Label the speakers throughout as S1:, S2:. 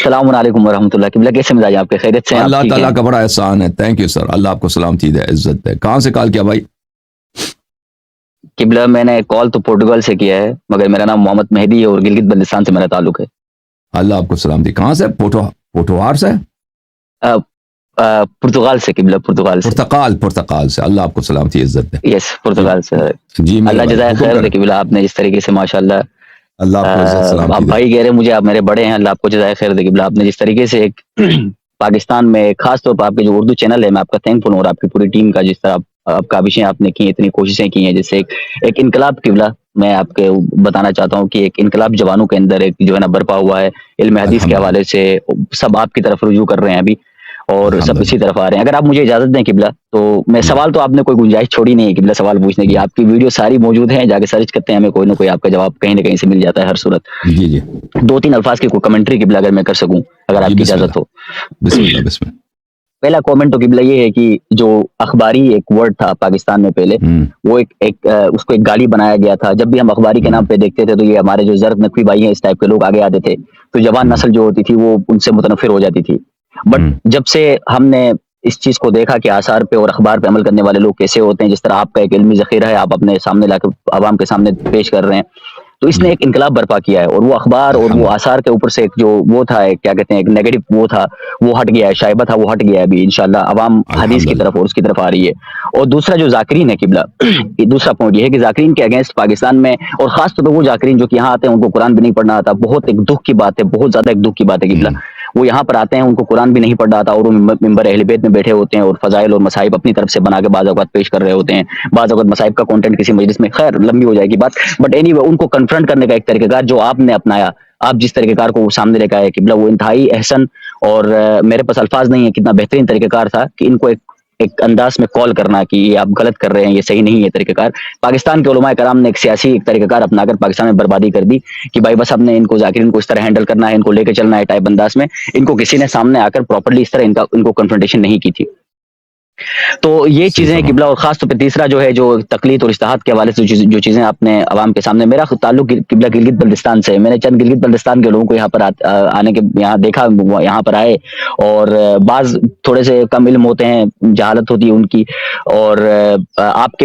S1: السلام علیکم ورحمۃ اللہ قبلہ، کیسے مزاج آپ کے؟ خیریت سے ہیں آپ؟
S2: اللہ
S1: ٹھیک
S2: تعالیٰ
S1: ہیں
S2: کا بڑا احسان ہے. Thank you sir. اللہ آپ کو سلامتی دے، عزت دے. کہاں سے کال کیا بھائی؟
S1: قبلہ میں نے کال تو پورٹگل سے کیا ہے، مگر میرا نام محمد مہدی ہے اور گلگت بلتستان سے میرا تعلق ہے.
S2: اللہ آپ کو سلامتی. کہاں سے؟ پوٹوہار سے؟
S1: آ، پرتگال سے قبلہ، پرتگال سے.
S2: پرتقال سے. اللہ آپ کو سلامتی عزت دے.
S1: یس،
S2: جی
S1: پرتگال سے.
S2: جی میرے
S1: اللہ
S2: بھائی
S1: جزائے
S2: حکم
S1: خیر دے
S2: کریں.
S1: قبلہ، آپ نے جس طریقے سے ماشاء اللہ
S2: اللہ آپ کو عزت
S1: آپ
S2: سلامتی دے.
S1: بھائی کہہ رہے ہیں مجھے، آپ میرے بڑے ہیں، اللہ آپ کو جزائے خیر دے قبلہ. آپ نے جس طریقے سے ایک پاکستان میں خاص طور پر آپ کے جو اردو چینل ہے، میں آپ کا تھینک فل ہوں، اور آپ کی پوری ٹیم کا، جس طرح آپ کابشیں آپ نے کی، اتنی کوششیں کی ہیں، جس سے ایک انقلاب قبلہ میں آپ کے بتانا چاہتا ہوں کہ ایک انقلاب جوانوں کے اندر ایک جو ہے نا برپا ہوا ہے. علم حدیث کے
S2: الحمدللہ.
S1: حوالے سے سب آپ کی طرف رجوع کر رہے ہیں ابھی، اور سب
S2: الحمدللہ.
S1: اسی طرف آ رہے ہیں. اگر آپ مجھے اجازت دیں قبلہ تو میں
S2: جی
S1: سوال تو آپ نے کوئی گنجائش چھوڑی نہیں ہے قبلہ سوال پوچھنے کی. آپ کی ویڈیو ساری موجود ہیں، جا کے سرچ کرتے ہیں، ہمیں کوئی نہ کوئی آپ کا جواب کہیں نہ کہیں سے مل جاتا ہے ہر صورت.
S2: جی جی
S1: دو تین الفاظ کی کوئی کمنٹری قبلہ اگر میں کر سکوں، اگر
S2: جی.
S1: آپ کی
S2: بسم اللہ.
S1: اجازت ہو.
S2: بسم اللہ. بسم اللہ.
S1: پہلا کامنٹ تو قبلہ یہ ہے کہ جو اخباری ایک ورڈ تھا پاکستان میں پہلے، وہ اس کو ایک گالی بنایا گیا تھا. جب بھی ہم اخباری کے نام پہ دیکھتے تھے تو یہ ہمارے جو زرد نقوی بھائی ہیں اس ٹائپ کے لوگ آگے آتے تھے، تو جوان نسل جو ہوتی تھی وہ ان سے متنفر ہو جاتی تھی. بٹ جب سے ہم نے اس چیز کو دیکھا کہ آثار پہ اور اخبار پہ عمل کرنے والے لوگ کیسے ہوتے ہیں، جس طرح آپ کا ایک علمی ذخیرہ ہے، آپ اپنے سامنے لا کے عوام کے سامنے پیش کر رہے ہیں، تو اس نے ایک انقلاب برپا کیا ہے. اور وہ اخبار اور وہ
S2: الحمدللہ.
S1: آثار کے اوپر سے ایک جو وہ تھا، ایک کیا کہتے ہیں، ایک نیگیٹو وہ تھا، وہ ہٹ گیا ہے، شائبہ تھا وہ ہٹ گیا ہے. ابھی انشاءاللہ عوام حدیث کی
S2: الحمدللہ.
S1: طرف اور اس کی طرف آ رہی ہے. اور دوسرا جو ذاکرین ہے قبلہ، دوسرا پوائنٹ یہ ہے کہ ذاکرین کے اگینسٹ پاکستان میں، اور خاص طور پہ وہ ذاکرین جو کہ یہاں آتے ہیں ان کو قرآن بھی نہیں پڑھنا آتا، بہت ایک دکھ کی بات ہے، بہت زیادہ ایک دکھ کی بات ہے قبلہ. وہ یہاں پر آتے ہیں، ان کو قرآن بھی نہیں پڑھنا آتا، اور وہ ممبر اہل بیت میں بیٹھے ہوتے ہیں اور فضائل اور مصائب اپنی طرف سے بنا کے بعض اوقات پیش کر رہے ہوتے ہیں. بعض اوقات مصائب کا کنٹینٹ کسی مجلس میں، خیر لمبی ہو جائے گی بات، بٹ اینی وے ان کو کنفرنٹ کرنے کا ایک طریقہ کار جو آپ نے اپنایا، آپ جس طریقہ کار کو سامنے لے کے آئے قبلہ، وہ انتہائی احسن، اور میرے پاس الفاظ نہیں ہے کتنا بہترین طریقہ کار تھا کہ ان کو ایک انداز میں کال کرنا کہ یہ آپ غلط کر رہے ہیں، یہ صحیح نہیں ہے طریقہ کار. پاکستان کے علماء کرام نے ایک سیاسی ایک طریقہ کار اپنا کر پاکستان میں بربادی کر دی کہ بھائی بس اب نے ان کو ذاکرین کو اس طرح ہینڈل کرنا ہے، ان کو لے کے چلنا ہے ٹائپ انداز میں. ان کو کسی نے سامنے آ کر پراپرلی اس طرح ان کو کنفرنٹیشن نہیں کی تھی. تو یہ
S2: صحیح
S1: چیزیں
S2: فرما.
S1: قبلہ. اور خاص طور پہ تیسرا جو ہے، جو تقلید اور اجتہاد کے حوالے سے جو چیزیں آپ نے عوام کے سامنے، میرا تعلق قبلہ گلگت بلتستان سے ہے. میں نے چند گلگت بلتستان کے لوگوں کو یہاں پر آنے کے یہاں دیکھا، یہاں پر آئے، اور بعض تھوڑے سے کم علم ہوتے ہیں، جہالت ہوتی ہے ان کی، اور آپ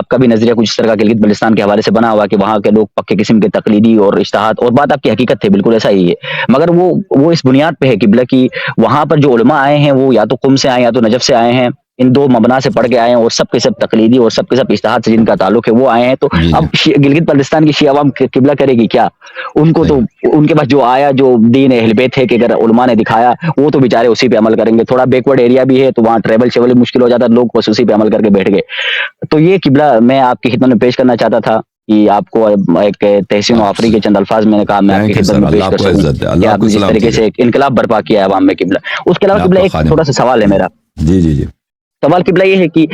S1: کا بھی نظریہ کچھ اس طرح کا گلگت بلتستان کے حوالے سے بنا ہوا کہ وہاں کے لوگ پکے قسم کے تقلیدی اور اجتہاد، اور بات آپ کی حقیقت تھی، بالکل ایسا ہی ہے. مگر وہ اس بنیاد پہ ہے قبلہ کی وہاں پر جو علماء آئے ہیں وہ یا تو قم سے آئے یا تو نجف سے آئے ہیں، ان دو مبنا سے پڑھ کے آئے ہیں، اور سب کے سب تقلیدی اور سب کے سب اجتہاد سے جن کا تعلق ہے وہ آئے ہیں. تو
S2: جی
S1: اب
S2: جی.
S1: گلگت بلتستان کی شیعہ عوام قبلہ کرے گی کیا؟ ان کو تو
S2: صحیح.
S1: ان کے پاس جو آیا، جو دین اہل بیت ہے کہ اگر علماء نے دکھایا وہ تو بیچارے اسی پہ عمل کریں گے. تھوڑا بیکورڈ ایریا بھی ہے تو وہاں ٹریول شیول مشکل ہو جاتا ہے، لوگ بس اسی پہ عمل کر کے بیٹھ گئے. تو یہ قبلہ میں آپ کی خدمت میں پیش کرنا چاہتا تھا کہ آپ کو ایک تحسین و
S2: آپ
S1: آفری
S2: سے
S1: کے چند الفاظ میں نے کہا میں آپ کی
S2: تھینک یو
S1: خدمت
S2: سر.
S1: میں
S2: اللہ
S1: پیش
S2: آپ
S1: کر
S2: کو
S1: سکوں
S2: عزت دے.
S1: کہ
S2: اللہ آپ
S1: آپ
S2: کو
S1: نے جس
S2: سلامتی
S1: طریقے
S2: دے.
S1: سے ایک انقلاب برپا کیا ہے عوام میں قبلہ. اس کے علاوہ
S2: میں آپ
S1: قبلہ
S2: کا
S1: ایک
S2: خادم
S1: تھوڑا
S2: ہوں.
S1: سا سوال ہے میرا.
S2: جی جی جی.
S1: سوال قبلہ یہ ہے کہ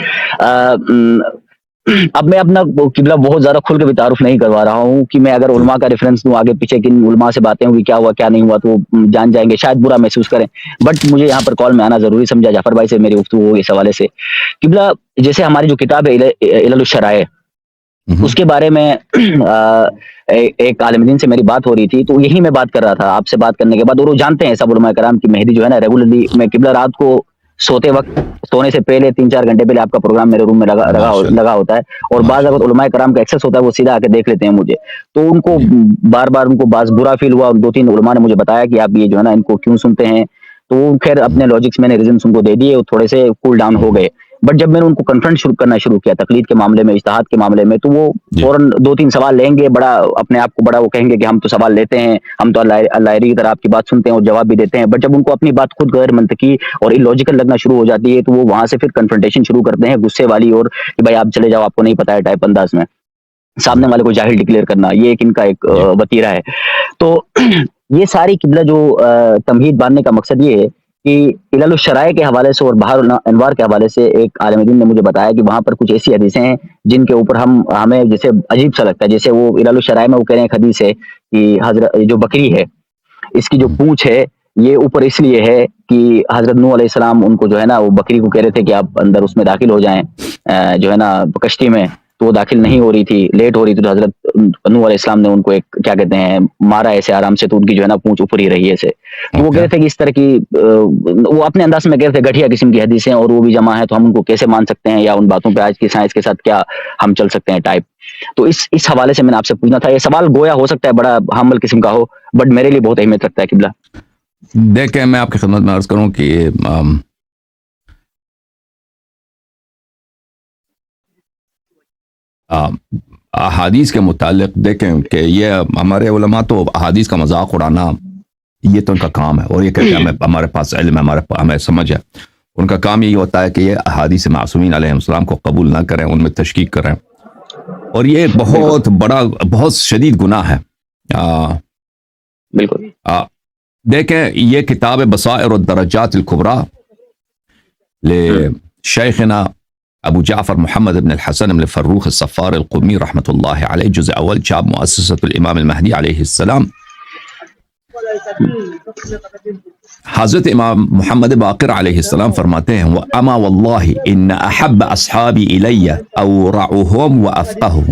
S1: اب میں اپنا قبلہ بہت زیادہ کھل کے بھی تعارف نہیں کروا رہا ہوں کہ میں اگر
S2: جی
S1: علماء کا ریفرنس دوں، آگے پیچھے کن علماء سے باتیں ہوئی، کیا ہوا کیا نہیں ہوا، تو وہ جان جائیں گے، شاید برا محسوس کریں. بٹ مجھے یہاں پر کال میں آنا ضروری سمجھا جعفر بھائی سے میری گفتگو ہوئی اس حوالے سے. قبلہ جیسے ہماری جو کتاب ہے علل الشرائع، اس کے بارے میں ایک عالم دین سے میری بات ہو رہی تھی، تو یہی میں بات کر رہا تھا آپ سے بات کرنے کے بعد. اور وہ جانتے ہیں سب علماء کرام کہ مہدی جو ہے نا ریگولرلی، میں قبلہ رات کو سوتے وقت، سونے سے پہلے 3-4 گھنٹے پہلے آپ کا پروگرام میرے روم میں
S2: ماشاء اللہ.
S1: لگا ہوتا ہے. اور بعض
S2: ماشاء
S1: اگر
S2: اللہ.
S1: علماء کرام کا ایکسس ہوتا ہے وہ سیدھا آ کے دیکھ لیتے ہیں مجھے، تو ان کو
S2: جی
S1: بار بار ان کو بعض برا فیل ہوا. 2-3 علماء نے مجھے بتایا کہ آپ یہ جو ہے نا ان کو کیوں سنتے ہیں، تو وہ خیر اپنے لاجکس میں نے ریزنس ان کو دے دیے، تھوڑے سے کول ڈاؤن ہو گئے. بٹ جب میں نے ان کو کنفرنٹ کرنا شروع کیا تقلید کے معاملے میں، اجتہاد کے معاملے میں، تو وہ
S2: جی.
S1: فوراً 2-3 سوال لیں گے، بڑا اپنے آپ کو بڑا وہ کہیں گے کہ ہم تو سوال لیتے ہیں، ہم تو اللہ کی طرح آپ کی بات سنتے ہیں اور جواب بھی دیتے ہیں. بٹ جب ان کو اپنی بات خود غیر منطقی اور illogical لگنا شروع ہو جاتی ہے تو وہ وہاں سے پھر کنفرنٹیشن شروع کرتے ہیں غصے والی، اور کہ بھائی آپ چلے جاؤ، آپ کو نہیں پتا ہے ٹائپ انداز میں
S2: جی
S1: سامنے والے کو جاہل ڈکلیئر کرنا. یہ ایک ان کا ایک
S2: جی.
S1: وتیرہ ہے. تو یہ ساری قبلہ جو تمہید باندھنے کا مقصد یہ ہے کہ علل الشرائع کے حوالے سے اور بہار الانوار کے حوالے سے ایک عالم دین نے مجھے بتایا کہ وہاں پر کچھ ایسی حدیثیں ہیں جن کے اوپر ہمیں جیسے عجیب سا لگتا ہے. جیسے وہ علل الشرائع میں وہ کہہ رہے ہیں حدیث ہے کہ حضرت جو بکری ہے اس کی جو پونچھ ہے یہ اوپر اس لیے ہے کہ حضرت نوح علیہ السلام ان کو جو ہے نا وہ بکری کو کہہ رہے تھے کہ آپ اندر اس میں داخل ہو جائیں جو ہے نا کشتی میں، تو وہ داخل نہیں ہو رہی تھی، لیٹ ہو رہی تھی، تو حضرت نوح علیہ السلام نے ان کو ایک کیا کہتے ہیں مارا ایسے آرام سے، تو ان کی جو ہے نا پونچھ اوپر ہی رہی ایسے. تو وہ کہہ رہے تھے کہ اس طرح کی وہ اپنے انداز میں کہہ رہے تھے گھٹیا قسم کی حدیثیں اور وہ بھی جمع ہیں تو ہم ان کو کیسے مان سکتے ہیں، یا ان باتوں پہ آج کی سائنس کے ساتھ کیا ہم چل سکتے ہیں ٹائپ. تو اس حوالے سے میں نے آپ سے پوچھنا تھا. یہ سوال گویا ہو سکتا ہے بڑا حامل قسم کا ہو، بٹ میرے لیے بہت اہمیت رکھتا ہے قبلہ.
S2: دیکھیں میں آپ کی خدمت میں عرض کروں کہ احادیث کے متعلق دیکھیں کہ یہ ہمارے علماء تو احادیث کا مذاق اڑانا یہ تو ان کا کام ہے، اور یہ کہتے ہیں ہمارے پاس علم ہے، ہمیں سمجھ ہے. ان کا کام یہی ہوتا ہے کہ یہ احادیث معصومین علیہ السلام کو قبول نہ کریں، ان میں تشکیک کریں، اور یہ بہت بڑا بہت شدید گناہ ہے.
S1: بالکل.
S2: دیکھیں یہ کتاب بصائر الدرجات الکبریٰ لشیخنا ابو جعفر محمد بن الحسن بن فروخ الصفار القمی رحمۃ اللہ علیہ، جزء اول، چاپ مؤسسۃ الامام المہدی علیہ السلام. حضرت امام محمد باقر علیہ السلام فرماتے ہیں وَأَمَا وَاللَّهِ إِنَّ أَحَبَّ أَصْحَابِ إِلَيَّ أَوْرَعُهُمْ وَأَفْقَهُمْ.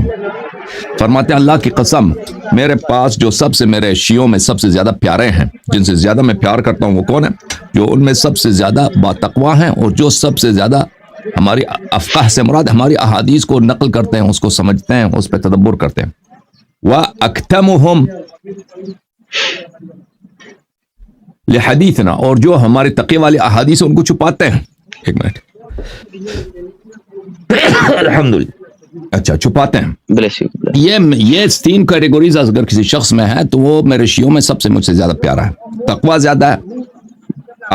S2: فرماتے ہیں اللہ کی قسم میرے پاس جو سب سے میرے شیعوں میں سب سے زیادہ پیارے ہیں، جن سے زیادہ میں پیار کرتا ہوں وہ کون ہے؟ جو ان میں سب سے زیادہ باتقوا ہیں اور جو سب سے زیادہ ہماری افقہ سے مراد ہماری احادیث کو نقل کرتے ہیں، اس کو سمجھتے ہیں، اس پہ تدبر کرتے ہیں. وَأَكْتَمُهُمْ لحدیثنا، اور جو ہمارے تقی والی احادیث ان کو چھپاتے ہیں. ایک منٹ. الحمدللہ. اچھا چھپاتے ہیں. یہ تین کیٹیگریز اگر کسی شخص میں ہے تو وہ میرے شیعوں میں سب سے مجھ سے زیادہ پیارا ہے. تقوی زیادہ ہے،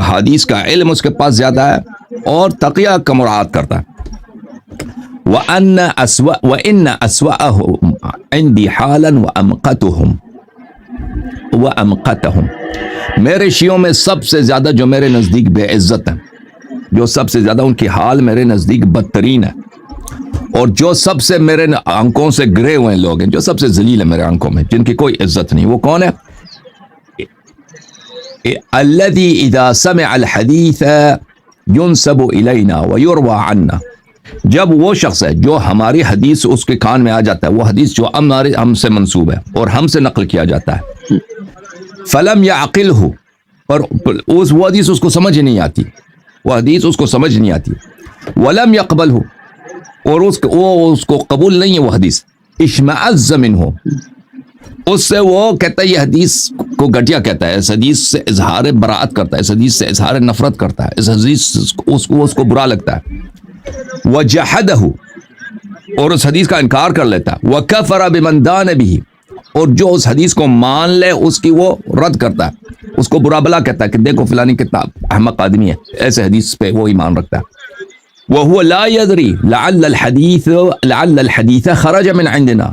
S2: احادیث کا علم اس کے پاس زیادہ ہے، اور تقیہ کا مراعات کرتا ہے. وَإِنَّ أَسْوَأَهُمْ عِنْدِي حَالًا وَأَمْقَتَهُمْ. میرے شیعوں میں سب سے زیادہ جو میرے نزدیک بے عزت ہیں، جو سب سے زیادہ ان کی حال میرے نزدیک بدترین ہے، اور جو سب سے میرے آنکھوں سے گرے ہوئے لوگ ہیں، جو سب سے ذلیل ہیں میرے آنکھوں میں، جن کی کوئی عزت نہیں، وہ کون ہے؟ الذي اذا سمع الحديث ينسب الينا ويروى عنا. جب وہ شخص ہے جو ہماری حدیث اس کے کان میں آ جاتا ہے، وہ حدیث جو ہم سے منسوب ہے اور ہم سے نقل کیا جاتا ہے، فلم يعقله، پر وہ حدیث اس کو سمجھ نہیں آتی، وہ حدیث اس کو سمجھ نہیں آتی. ولم يقبله، اور اس کو قبول نہیں ہے وہ حدیث. اشمئز منه، اس سے وہ کہتا ہے یہ حدیث کو گھٹیا کہتا ہے، اس حدیث سے اظہار براءت کرتا ہے، اس حدیث سے اظہار نفرت کرتا ہے، اس حدیث اس کو برا لگتا ہے. وجحدہ، اور اس حدیث کا انکار کر لیتا ہے. وکفر بمن دان به، اور جو اس حدیث کو مان لے اس کی وہ رد کرتا ہے، اس کو برا بلا کہتا ہے کہ دیکھو فلانی کتنا احمق آدمی ہے، ایسے حدیث پہ وہ ایمان رکھتا ہے. وهو لا يدري لعل الحديث خرج من عندنا،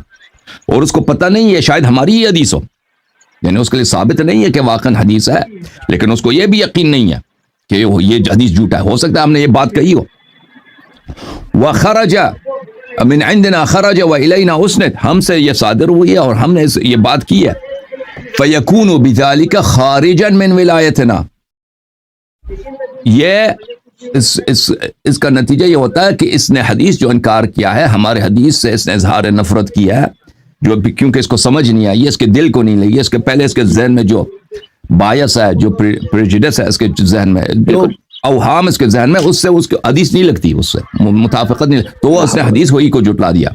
S2: اور اس کو پتہ نہیں ہے شاید ہماری یہ حدیث ہو، یعنی اس کے لیے ثابت نہیں ہے کہ واقعا حدیث ہے، لیکن اس کو یہ بھی یقین نہیں ہے کہ یہ حدیث جھوٹا ہے، ہو سکتا ہے ہم نے یہ بات کہی ہو. وخرج من عندنا خرج والينا اسند، ہم سے یہ صادر ہوئی ہے اور ہم نے یہ بات کی ہے. فيكون بذلك خارجا من ولایتنا، یہ اس کا نتیجہ یہ ہوتا ہے کہ اس نے حدیث جو انکار کیا ہے، ہمارے حدیث سے اس نے اظہار نفرت کیا ہے، جو کیونکہ اس کو سمجھ نہیں آئی، اس کے دل کو نہیں لگی، اس کے پہلے اس کے ذہن میں جو بایس ہے، جو پریجڈس ہے اس کے ذہن میں، جو اوہام اس کے ذہن میں، اس سے اس کو حدیث نہیں لگتی، اس سے مطابقت نہیں، تو وہ اس نے حدیث وہی کو جھٹلا دیا،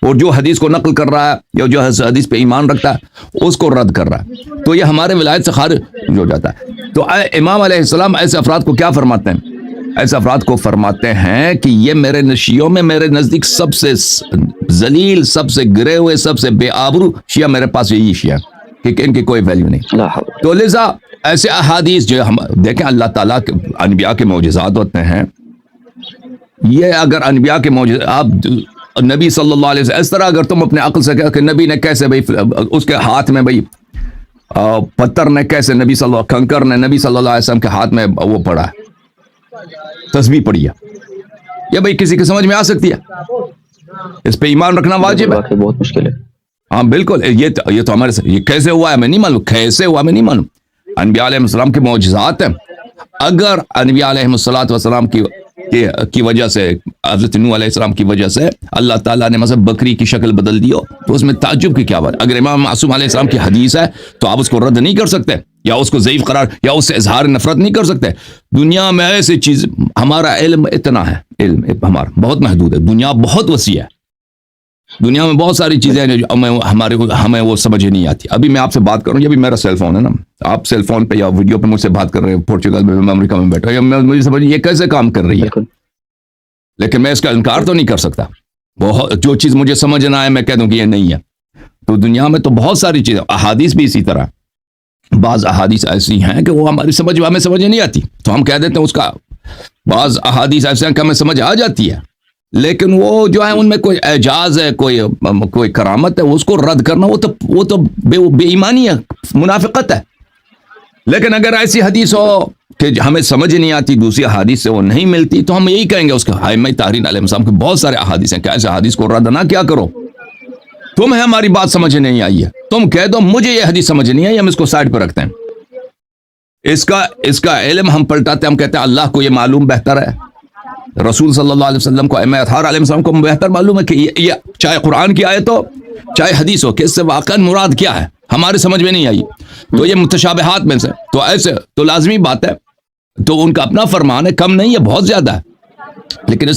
S2: اور جو حدیث کو نقل کر رہا ہے یا جو حدیث پہ ایمان رکھتا ہے اس کو رد کر رہا ہے، تو یہ ہمارے ولایت سے خارج ہو جاتا ہے. تو امام علیہ السلام ایسے افراد کو کیا فرماتے ہیں؟ ایسے افراد کو فرماتے ہیں کہ یہ میرے شیعوں میں میرے نزدیک سب سے ذلیل، سب سے گرے ہوئے، سب سے بے آبرو شیعہ میرے پاس یہی شیعہ، کہ ان کی کوئی ویلیو نہیں. تو لذا ایسے احادیث جو ہم دیکھیں اللہ تعالیٰ کے انبیاء کے معجزات ہوتے ہیں، یہ اگر انبیاء کے معجزات، آپ نبی صلی اللہ علیہ وسلم، اس طرح اگر تم اپنے عقل سے کہا کہ نبی نے کیسے بھائی اس کے ہاتھ میں بھائی پتھر نے کیسے کنکر نے نبی صلی اللہ علیہ وسلم کے ہاتھ میں وہ پڑا ہے، تسبیح پڑی ہے، یہ بھائی کسی کی سمجھ میں آ سکتی ہے؟ اس پہ ایمان رکھنا واجب ہے،
S1: بہت مشکل ہے.
S2: ہاں بالکل. یہ تو ہمارے سے یہ کیسے ہوا ہے میں نہیں معلوم، کیسے ہوا میں نہیں معلوم. انبیاء علیہ السلام کے معجزات ہیں، اگر انبیاء علیہ السلام کی وجہ سے حضرت نوح علیہ السلام کی وجہ سے اللہ تعالیٰ نے مثلا بکری کی شکل بدل دی ہو تو اس میں تعجب کی کیا بات؟ اگر امام معصوم علیہ السلام کی حدیث ہے تو آپ اس کو رد نہیں کر سکتے یا اس کو ضعیف قرار یا اس سے اظہار نفرت نہیں کر سکتے. دنیا میں ایسی چیز، ہمارا علم اتنا ہے، علم ہمارا بہت محدود ہے، دنیا بہت وسیع ہے، دنیا میں بہت ساری چیزیں ہیں جو ہمیں وہ سمجھ نہیں آتی. ابھی میں آپ سے بات کروں، یہ بھی میرا سیل فون ہے نا، آپ سیل فون پہ یا ویڈیو پہ مجھ سے بات کر رہے ہیں، پورچوگل میں امریکہ میں بیٹھا ہوں، مجھے سمجھ یہ کیسے کام کر رہی ہے، لیکن میں اس کا انکار تو نہیں کر سکتا. جو چیز مجھے سمجھ نہ آئے میں کہہ دوں کہ یہ نہیں ہے. تو دنیا میں تو بہت ساری چیزیں، احادیث بھی اسی طرح، بعض احادیث ایسی ہیں کہ وہ ہمیں سمجھ نہیں آتی تو ہم کہہ دیتے ہیں اس کا. بعض احادیث ایسے ہیں کہ ہمیں سمجھ آ جاتی ہے لیکن وہ جو ہے ان میں کوئی اعجاز ہے، کوئی کرامت ہے، اس کو رد کرنا وہ تو بے ایمانی ہے، منافقت ہے. لیکن اگر ایسی حدیث ہو کہ ہمیں سمجھ نہیں آتی، دوسری احادیث سے وہ نہیں ملتی، تو ہم یہی کہیں گے اس کے ائمہ طاہرین علیہ السلام کے بہت سارے احادیث ہیں کہ ایسے حدیث کو رد نہ کیا کرو. تمہیں ہماری بات سمجھ نہیں آئی ہے، تم کہہ دو مجھے یہ حدیث سمجھ نہیں آئی، ہم اس کو سائڈ پہ رکھتے ہیں. اس کا علم ہم پلٹاتے ہیں، ہم کہتے ہیں اللہ کو یہ معلوم بہتر ہے، رسول صلی اللہ علیہ وسلم کو، ائمہ اطہار علیہ السلام کو بہتر معلوم ہے کہ یہ چاہے قرآن کی آیت ہو چاہے حدیث ہو کہ اس سے واقعا مراد کیا ہے، ہمارے سمجھ میں نہیں آئی. تو یہ متشابہات میں سے تو ایسے تو لازمی بات ہے، تو ان کا اپنا فرمان ہے، کم نہیں ہے، بہت زیادہ ہے. لیکن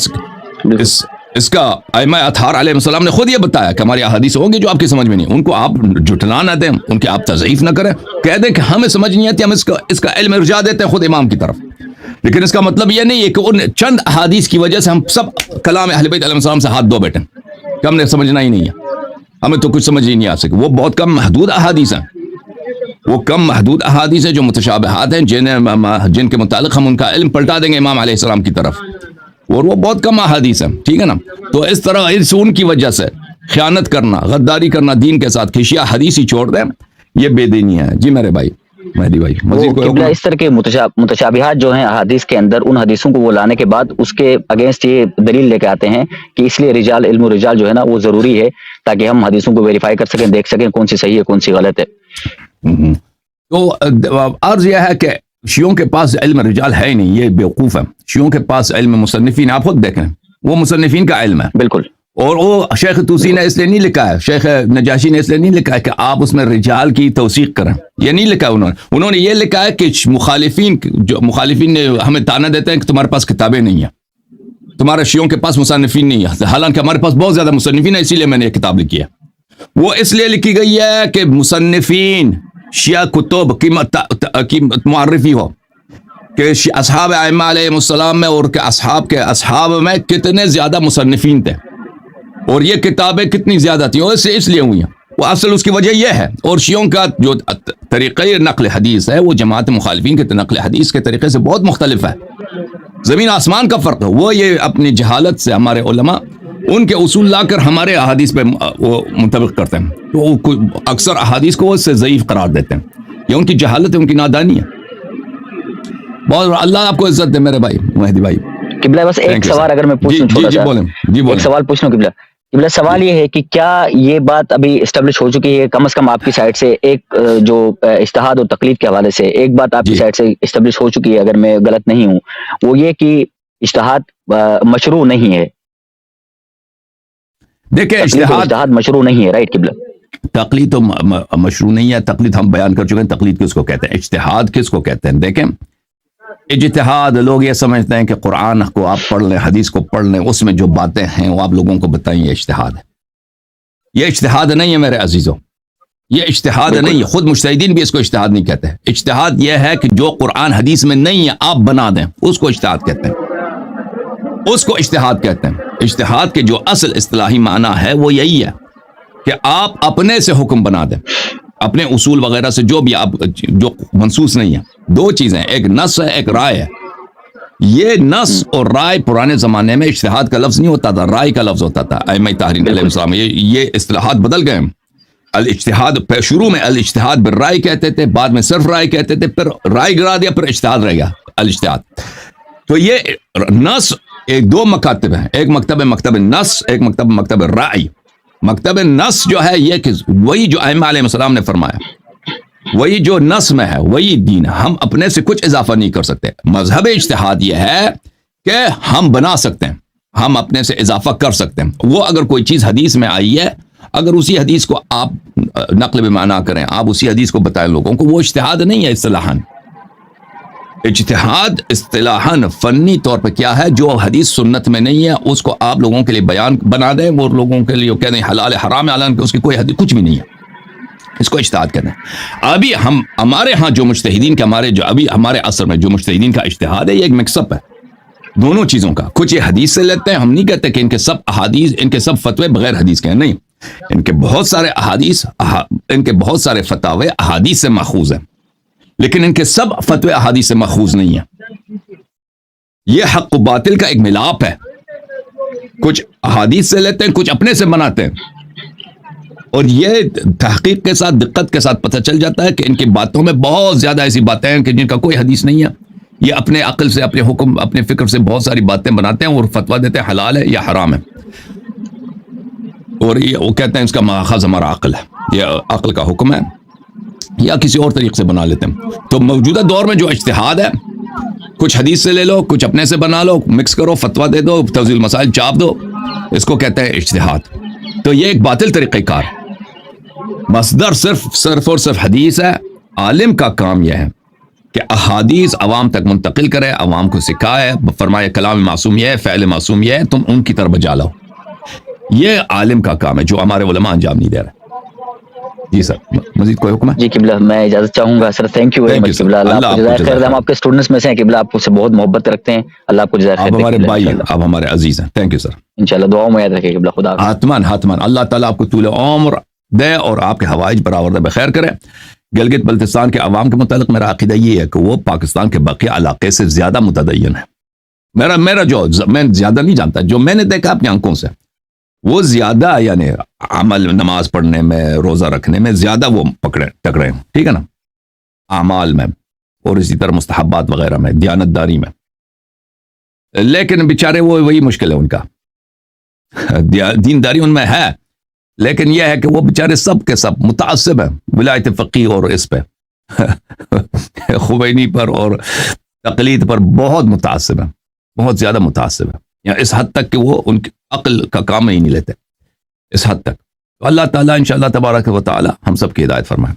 S2: اس کا ائمہ اطہار علیہ السلام نے خود یہ بتایا کہ ہماری احادیث ہوں گی جو آپ کی سمجھ میں نہیں، ان کو آپ جھٹلا نہ دیں، ان کے آپ تضعیف نہ کریں، کہہ دیں کہ ہمیں سمجھ نہیں آتی، ہم اس کا علم ارجاع دیتے ہیں خود امام کی طرف. لیکن اس کا مطلب یہ نہیں ہے کہ ان چند احادیث کی وجہ سے ہم سب کلام اہل بیت علیہ السلام سے ہاتھ دھو بیٹھیں کہ ہم نے سمجھنا ہی نہیں ہے، ہمیں تو کچھ سمجھ ہی نہیں آ سکے. وہ بہت کم محدود احادیث ہیں، وہ کم محدود احادیث ہیں جو متشابہات ہیں، جن کے متعلق ہم ان کا علم پلٹا دیں گے امام علیہ السلام کی طرف، اور وہ بہت کم احادیث ہیں. ٹھیک ہے نا؟ تو اس طرح ان کی وجہ سے خیانت کرنا، غداری کرنا دین کے ساتھ، کھشیا حدیث ہی چھوڑ دیں، یہ بے دینی ہے. جی میرے بھائی مہدی بھائی، مزید کوئی
S1: قبلہ اس طرح کے متشابہات جو ہیں احادیث کے اندر، ان حدیثوں کو وہ لانے کے بعد اس کے اگینسٹ یہ دلیل لے کے آتے ہیں کہ اس لیے رجال، علم الرجال جو ہے نا وہ ضروری ہے تاکہ ہم حدیثوں کو ویریفائی کر سکیں، دیکھ سکیں کون سی صحیح ہے کون سی غلط ہے.
S2: تو عرض یہ ہے کہ شیعوں کے پاس علم رجال ہے ہی نہیں، یہ بیوقوف ہے. شیعوں کے پاس علم مصنفین، آپ خود دیکھیں وہ مصنفین کا علم ہے.
S1: بالکل. اور
S2: وہ شیخ طوسی نے اس لیے نہیں لکھا ہے، شیخ نجاشی نے اس لیے نہیں لکھا ہے کہ آپ اس میں رجال کی توثیق کریں، یہ نہیں لکھا انہوں نے یہ لکھا ہے کہ مخالفین نے ہمیں تانا دیتے ہیں کہ تمہارے پاس کتابیں نہیں ہیں، تمہارے شیعوں کے پاس مصنفین نہیں ہے، حالانکہ ہمارے پاس بہت زیادہ مصنفین ہیں، اسی لیے میں نے یہ کتاب لکھی ہے. وہ اس لیے لکھی گئی ہے کہ مصنفین شیعہ کتب کی معرفی ہو کہ اصحاب ائمہ علیہ السلام میں اور کہ اصحاب میں کتنے زیادہ مصنفین تھے اور یہ کتابیں کتنی زیادہ تھیں، اور اس لیے ہوئی ہیں. وہ اصل اس کی وجہ یہ ہے. اور شیعوں کا جو طریقہ نقل حدیث ہے وہ جماعت مخالفین کے نقل حدیث کے طریقے سے بہت مختلف ہے، زمین آسمان کا فرق ہے. وہ یہ اپنی جہالت سے ہمارے علماء ان کے اصول لا کر ہمارے احادیث پہ وہ منطبق کرتے ہیں، تو اکثر احادیث کو اس سے ضعیف قرار دیتے ہیں. یہ ان کی جہالت ہے، ان کی نادانی ہے. بہت اللہ آپ کو عزت دے میرے بھائی مہدی بھائی.
S1: قبلہ بس ایک سوال اگر میں پوچھوں چھوٹا سا، ایک سوال پوچھ لوں قبلہ سوال یہ ہے کہ کیا یہ بات ابھی اسٹیبلش ہو چکی ہے، کم از کم آپ کی سائڈ سے ایک جو اجتہاد اور تقلید کے حوالے سے ایک بات آپ کی سائڈ سے اسٹیبلش ہو چکی ہے اگر میں غلط نہیں ہوں، وہ یہ کہ اجتہاد مشروع نہیں ہے.
S2: دیکھیں
S1: اجتہاد مشروع نہیں ہے، رائٹ قبلہ؟
S2: تقلید تو مشروع نہیں ہے، تقلید ہم بیان کر چکے ہیں. تقلید کس کو کہتے ہیں، اجتہاد کس کو کہتے ہیں؟ دیکھیں اجتہاد لوگ یہ سمجھتے ہیں کہ قرآن کو آپ پڑھ لیں، حدیث کو پڑھ لیں، اس میں جو باتیں ہیں وہ آپ لوگوں کو بتائیں، یہ اجتہاد ہے. یہ اجتہاد نہیں ہے میرے عزیزوں، یہ اجتہاد نہیں ہے. خود مجتہدین بھی اس کو اجتہاد نہیں کہتے. اجتہاد یہ ہے کہ جو قرآن حدیث میں نہیں ہے آپ بنا دیں، اس کو اجتہاد کہتے ہیں، اس کو اجتہاد کہتے ہیں. اجتہاد کے جو اصل اصطلاحی معنی ہے وہ یہی ہے کہ آپ اپنے سے حکم بنا دیں، اپنے اصول وغیرہ سے جو بھی آپ جو منسوس نہیں ہے. دو چیزیں، ایک نص ہے ایک رائے ہے. یہ نص اور رائے پرانے زمانے میں اجتہاد کا لفظ نہیں ہوتا تھا، رائے کا لفظ ہوتا تھا. ائمہ طاہرین علیہ السلام یہ اصطلاحات بدل گئے. الاجتہاد شروع میں الاجتہاد بالرائے کہتے تھے، بعد میں صرف رائے کہتے تھے، پھر رائے گرا دیا، پھر اجتہاد رہ گیا الاجتہاد. تو یہ نص ایک دو مکاتب ہیں، ایک مکتب نص، ایک مکتب رائے. مکتب نص جو ہے یہ کہ وہی جو ائمہ علیہ السلام نے فرمایا، وہی جو نص میں ہے وہی دین ہے، ہم اپنے سے کچھ اضافہ نہیں کر سکتے. مذہب اجتہاد یہ ہے کہ ہم بنا سکتے ہیں، ہم اپنے سے اضافہ کر سکتے ہیں. وہ اگر کوئی چیز حدیث میں آئی ہے، اگر اسی حدیث کو آپ نقل بمعنی کریں، آپ اسی حدیث کو بتائیں لوگوں کو، وہ اجتہاد نہیں ہے اصطلاحاً. اجتہاد اصطلاحاً فنی طور پہ کیا ہے؟ جو حدیث سنت میں نہیں ہے اس کو آپ لوگوں کے لیے بیان بنا دیں، وہ لوگوں کے لیے کہتے ہیں حلال حرام اعلان، کہ اس کی کوئی حدیث کچھ بھی نہیں ہے. اس کو اجتہاد کہتے ہیں. ابھی ہمارے ہاں جو مجتہدین کا ابھی ہمارے عصر میں جو مجتہدین کا اجتہاد ہے، یہ ایک مکس اپ ہے دونوں چیزوں کا. کچھ یہ حدیث سے لیتے ہیں، ہم نہیں کہتے کہ ان کے سب احادیث، ان کے سب فتوے بغیر حدیث کے ہیں، نہیں. ان کے بہت سارے احادیث، ان کے بہت سارے فتاوے احادیث سے ماخوذ ہیں، لیکن ان کے سب فتوے احادیث سے ماخوذ نہیں ہیں. یہ حق و باطل کا ایک ملاپ ہے. کچھ احادیث سے لیتے ہیں، کچھ اپنے سے بناتے ہیں. اور یہ تحقیق کے ساتھ، دقت کے ساتھ پتہ چل جاتا ہے کہ ان کی باتوں میں بہت زیادہ ایسی باتیں ہیں کہ جن کا کوئی حدیث نہیں ہے. یہ اپنے عقل سے، اپنے حکم، اپنے فکر سے بہت ساری باتیں بناتے ہیں اور فتویٰ دیتے ہیں حلال ہے یا حرام ہے. اور یہ وہ کہتے ہیں اس کا ماخذ ہمارا عقل ہے، یہ عقل کا حکم ہے، یا کسی اور طریقے سے بنا لیتے ہیں. تو موجودہ دور میں جو اجتہاد ہے، کچھ حدیث سے لے لو، کچھ اپنے سے بنا لو، مکس کرو، فتویٰ دے دو، توضیح المسائل چاپ دو، اس کو کہتے ہیں اجتہاد. تو یہ ایک باطل طریقہ کار ہے. مصدر صرف اور صرف حدیث ہے. عالم کا کام یہ ہے کہ احادیث عوام تک منتقل کرے، عوام کو سکھائے، فرمائے کلام معصوم یہ ہے، فعل معصوم یہ ہے، تم ان کی طرف بجا لاؤ. یہ عالم کا کام ہے جو ہمارے علماء انجام نہیں دے رہے. جی سر، مزید کوئی حکم ہے؟
S1: جی قبلہ، میں اجازت چاہوں گا سر. تھینک یو ویری مچ قبلہ. اللہ آپ کو جزائے خیر. ہم آپ کے اسٹوڈنٹس میں سے ہیں قبلہ، آپ سے بہت محبت رکھتے ہیں. اللہ آپ کو جزائے خیر.
S2: آپ ہمارے بھائی ہیں، آپ ہمارے عزیز ہیں. Thank you sir.
S1: انشاءاللہ دعاؤں میں یاد رکھیں قبلہ. خدا
S2: حتماً اللہ تعالیٰ آپ کو طول عمر دے اور آپ کے حوائج برآورد بخیر کرے. گلگت بلتستان کے عوام کے متعلق میرا عقیدہ یہ ہے کہ وہ پاکستان کے باقی علاقے سے زیادہ متدین ہے. میرا جو میں زیادہ نہیں جانتا، جو میں نے دیکھا اپنی آنکھوں سے، وہ زیادہ یعنی عمل، نماز پڑھنے میں، روزہ رکھنے میں زیادہ وہ ٹکرے ہیں. ٹھیک ہے نا، اعمال میں اور اسی طرح مستحبات وغیرہ میں، دیانتداری میں. لیکن بیچارے وہی مشکل ہے ان کا. دینداری ان میں ہے، لیکن یہ ہے کہ وہ بیچارے سب کے سب متعصب ہیں ولایت فقیہ اور اس پہ خمینی پر اور تقلید پر بہت متعصب ہیں، بہت زیادہ متعصب ہیں. یا اس حد تک کہ وہ ان کی عقل کا کام ہی نہیں لیتے، اس حد تک. اللہ تعالیٰ انشاءاللہ تبارک و تعالی ہم سب کی ہدایت فرمائے.